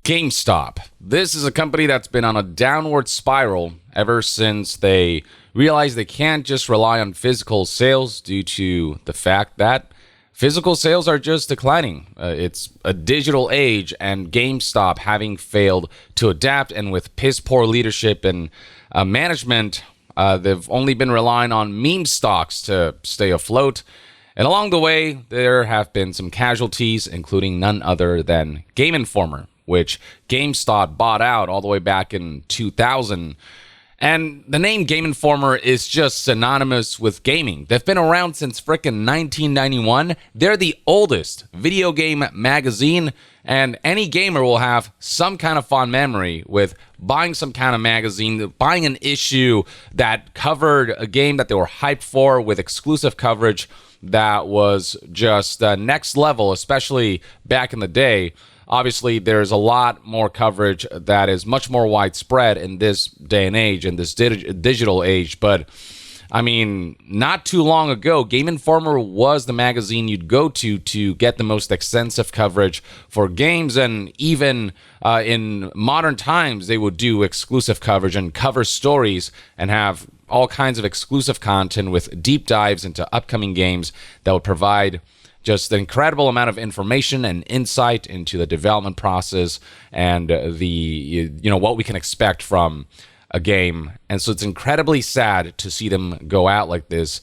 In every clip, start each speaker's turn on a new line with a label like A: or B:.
A: GameStop. This is a company that's been on a downward spiral ever since they realized they can't just rely on physical sales due to the fact that physical sales are just declining. It's a digital age, and GameStop, having failed to adapt and with piss poor leadership and management, they've only been relying on meme stocks to stay afloat. And along the way, there have been some casualties, including none other than GameInformer, which GameStop bought out all the way back in 2000. And the name GameInformer is just synonymous with gaming. They've been around since frickin' 1991. They're the oldest video game magazine, and any gamer will have some kind of fond memory with buying some kind of magazine, buying an issue that covered a game that they were hyped for with exclusive coverage that was just next level, especially back in the day. Obviously, there's a lot more coverage that is much more widespread in this day and age, in this digital age. But, I mean, not too long ago, GameInformer was the magazine you'd go to get the most extensive coverage for games. And even in modern times, they would do exclusive coverage and cover stories and have all kinds of exclusive content with deep dives into upcoming games that would provide just an incredible amount of information and insight into the development process and what we can expect from a game. And so it's incredibly sad to see them go out like this.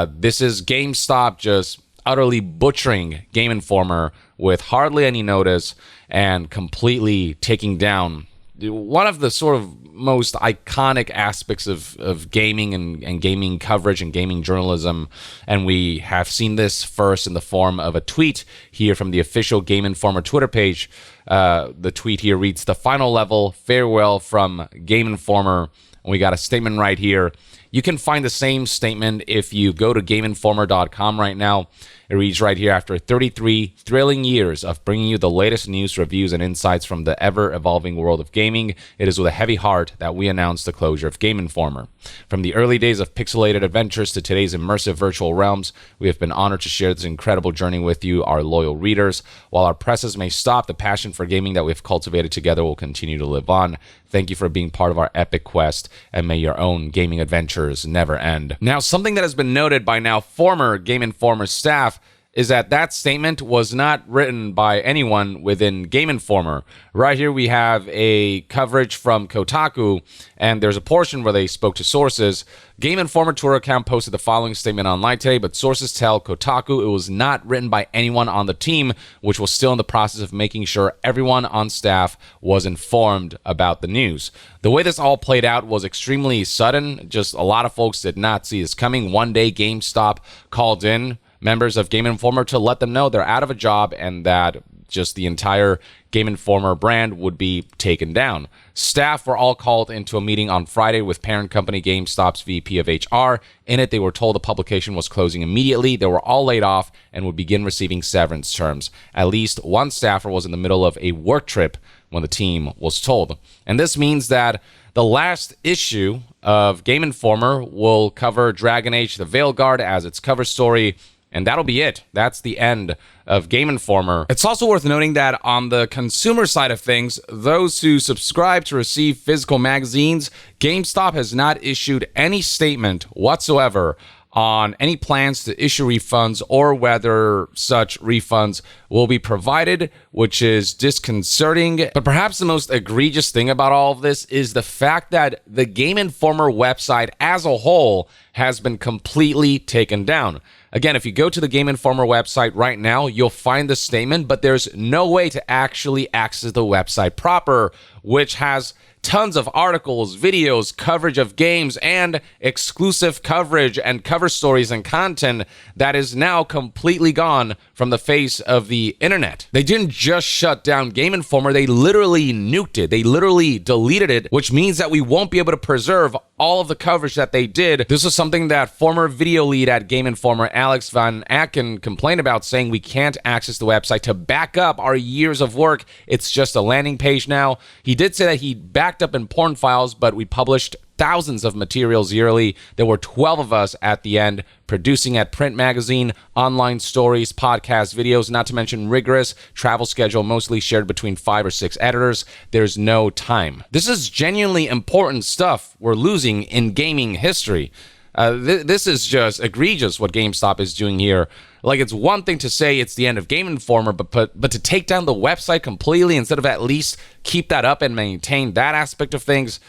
A: This is GameStop just utterly butchering GameInformer with hardly any notice and completely taking down one of the sort of most iconic aspects of gaming and gaming coverage and gaming journalism. And we have seen this first in the form of a tweet here from the official GameInformer Twitter page. The tweet here reads, "The final level, farewell from GameInformer." And we got a statement right here. You can find the same statement if you go to GameInformer.com right now. It reads right here, "After 33 thrilling years of bringing you the latest news, reviews, and insights from the ever-evolving world of gaming, it is with a heavy heart that we announce the closure of GameInformer. From the early days of pixelated adventures to today's immersive virtual realms, we have been honored to share this incredible journey with you, our loyal readers. While our presses may stop, the passion for gaming that we've cultivated together will continue to live on. Thank you for being part of our epic quest, and may your own gaming adventures never end." Now, something that has been noted by now former GameInformer staff is that statement was not written by anyone within GameInformer. Right here we have a coverage from Kotaku, and there's a portion where they spoke to sources. GameInformer Twitter account posted the following statement online today, but sources tell Kotaku it was not written by anyone on the team, which was still in the process of making sure everyone on staff was informed about the news. The way this all played out was extremely sudden. Just a lot of folks did not see this coming. One day, GameStop called in members of GameInformer to let them know they're out of a job and that just the entire GameInformer brand would be taken down. Staff were all called into a meeting on Friday with parent company GameStop's VP of HR. In it, they were told the publication was closing immediately. They were all laid off and would begin receiving severance terms. At least one staffer was in the middle of a work trip when the team was told. And this means that the last issue of GameInformer will cover Dragon Age: The Veilguard as its cover story, and that'll be it. That's the end of GameInformer. It's also worth noting that on the consumer side of things, those who subscribe to receive physical magazines, GameStop has not issued any statement whatsoever on any plans to issue refunds or whether such refunds will be provided, which is disconcerting. But perhaps the most egregious thing about all of this is the fact that the GameInformer website as a whole has been completely taken down. Again, if you go to the GameInformer website right now, you'll find the statement, but there's no way to actually access the website proper, which has tons of articles, videos, coverage of games, and exclusive coverage and cover stories and content that is now completely gone from the face of the internet. They didn't just shut down GameInformer, they literally nuked it. They literally deleted it, which means that we won't be able to preserve all of the coverage that they did. This is something that former video lead at GameInformer, Alex Van Aken, complained about, saying we can't access the website to back up our years of work. It's just a landing page now. He did say that he backed up important files, but we published thousands of materials yearly. There were 12 of us at the end, producing at print magazine, online stories, podcasts, videos, not to mention rigorous travel schedule, mostly shared between 5 or 6 editors. There's no time. This is genuinely important stuff we're losing in gaming history. This is just egregious what GameStop is doing here. Like, it's one thing to say it's the end of GameInformer, but to take down the website completely instead of at least keep that up and maintain that aspect of things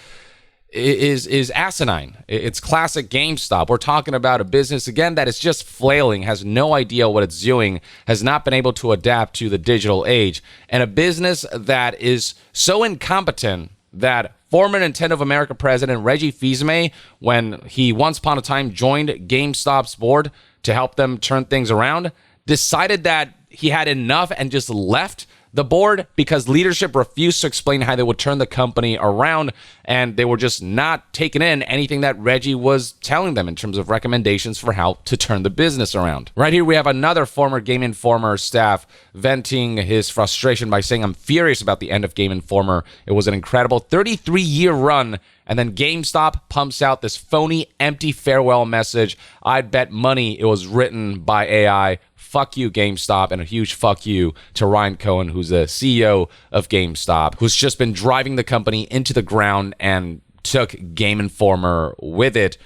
A: is asinine. It's classic GameStop. We're talking about a business, again, that is just flailing, has no idea what it's doing, has not been able to adapt to the digital age, and a business that is so incompetent that former Nintendo of America president Reggie Fils-Aimé, when he once upon a time joined GameStop's board to help them turn things around, decided that he had enough and just left the board because leadership refused to explain how they would turn the company around, and they were just not taking in anything that Reggie was telling them in terms of recommendations for how to turn the business around. Right here we have another former GameInformer staff venting his frustration by saying, "I'm furious about the end of GameInformer. It was an incredible 33-year run, and then GameStop pumps out this phony, empty farewell message. I'd bet money it was written by AI. Fuck you, GameStop," and a huge fuck you to Ryan Cohen, who's the CEO of GameStop, who's just been driving the company into the ground and took GameInformer with it.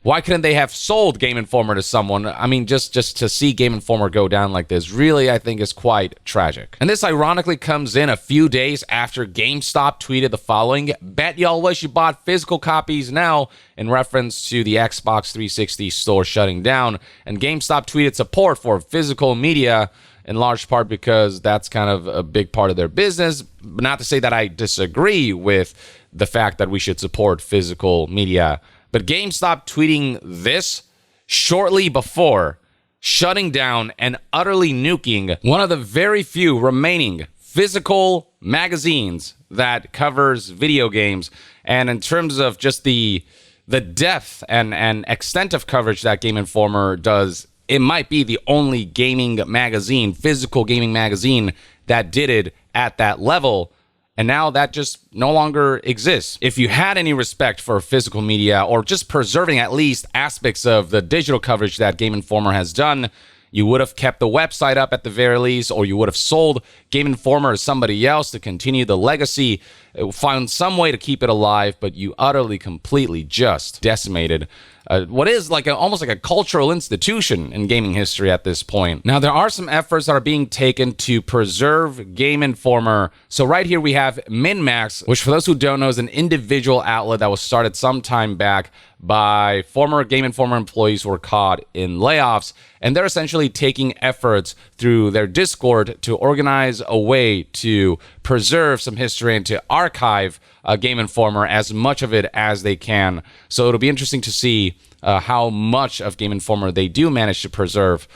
A: Why couldn't they have sold GameInformer to someone? I mean, just to see GameInformer go down like this really, I think, is quite tragic. And this ironically comes in a few days after GameStop tweeted the following: "Bet y'all wish you bought physical copies now," in reference to the Xbox 360 store shutting down. And GameStop tweeted support for physical media, in large part because that's kind of a big part of their business. But not to say that I disagree with the fact that we should support physical media. But GameStop tweeting this shortly before shutting down and utterly nuking one of the very few remaining physical magazines that covers video games. And in terms of just the depth and extent of coverage that GameInformer does, it might be the only gaming magazine, physical gaming magazine, that did it at that level. And now that just no longer exists. If you had any respect for physical media or just preserving at least aspects of the digital coverage that GameInformer has done, you would have kept the website up at the very least, or you would have sold GameInformer to somebody else to continue the legacy, found some way to keep it alive, but you utterly, completely just decimated what is like almost like a cultural institution in gaming history at this point. Now, there are some efforts that are being taken to preserve GameInformer. So right here we have MinMax, which for those who don't know is an individual outlet that was started some time back by former GameInformer employees who were caught in layoffs. And they're essentially taking efforts through their Discord to organize a way to preserve some history and to archive GameInformer, as much of it as they can. So it'll be interesting to see how much of GameInformer they do manage to preserve.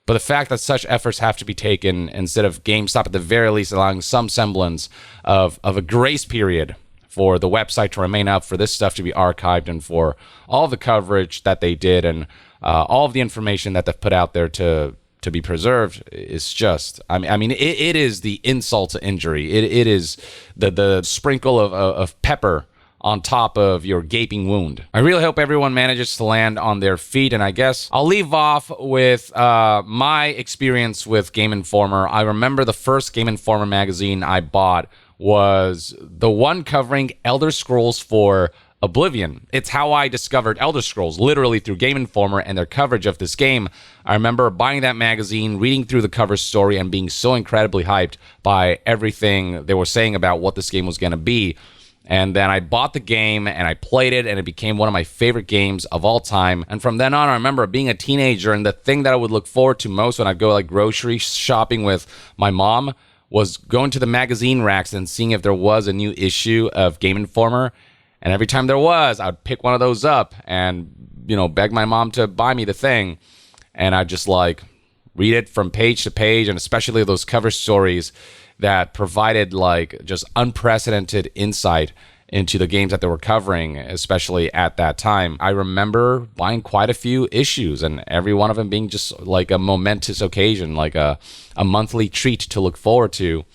A: But the fact that such efforts have to be taken instead of GameStop at the very least allowing some semblance of a grace period for the website to remain up, for this stuff to be archived, and for all the coverage that they did and all of the information that they've put out there to be preserved, is just, I mean, it is the insult to injury. It is the sprinkle of pepper on top of your gaping wound. I really hope everyone manages to land on their feet, and I guess I'll leave off with my experience with GameInformer. I remember the first GameInformer magazine I bought was the one covering Elder Scrolls for Oblivion. It's how I discovered Elder Scrolls, literally through GameInformer and their coverage of this game. I remember buying that magazine, reading through the cover story, and being so incredibly hyped by everything they were saying about what this game was going to be. And then I bought the game and I played it, and it became one of my favorite games of all time. And from then on, I remember being a teenager, and the thing that I would look forward to most when I'd go like grocery shopping with my mom was going to the magazine racks and seeing if there was a new issue of GameInformer. And every time there was, I'd pick one of those up and, beg my mom to buy me the thing. And I'd just like read it from page to page, and especially those cover stories that provided like just unprecedented insight into the games that they were covering, especially at that time. I remember buying quite a few issues, and every one of them being just like a momentous occasion, like a monthly treat to look forward to.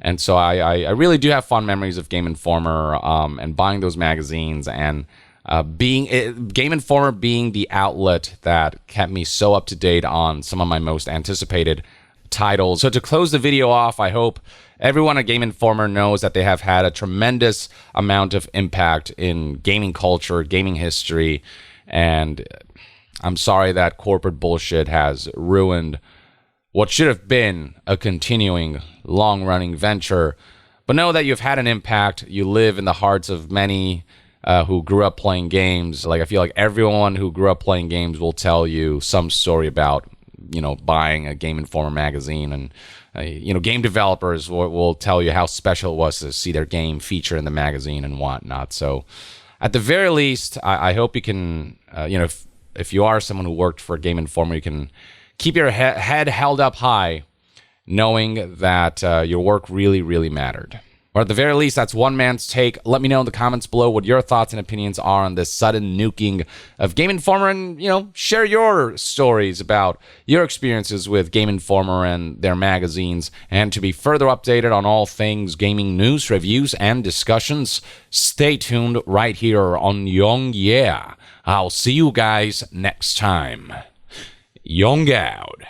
A: And so I really do have fond memories of GameInformer and buying those magazines. And Game Informer being the outlet that kept me so up to date on some of my most anticipated titles. So to close the video off, I hope everyone at Game Informer knows that they have had a tremendous amount of impact in gaming culture, gaming history, and I'm sorry that corporate bullshit has ruined what should have been a continuing, long-running venture. But know that you've had an impact. You live in the hearts of many who grew up playing games. Like, I feel like everyone who grew up playing games will tell you some story about, buying a Game Informer magazine. And, game developers will tell you how special it was to see their game feature in the magazine and whatnot. So at the very least, I hope you can, if you are someone who worked for Game Informer, you can keep your head held up high, knowing that your work really, really mattered. Or at the very least, that's one man's take. Let me know in the comments below what your thoughts and opinions are on this sudden nuking of Game Informer, and, share your stories about your experiences with Game Informer and their magazines. And to be further updated on all things gaming news, reviews, and discussions, stay tuned right here on Young Yeah. I'll see you guys next time. Young out.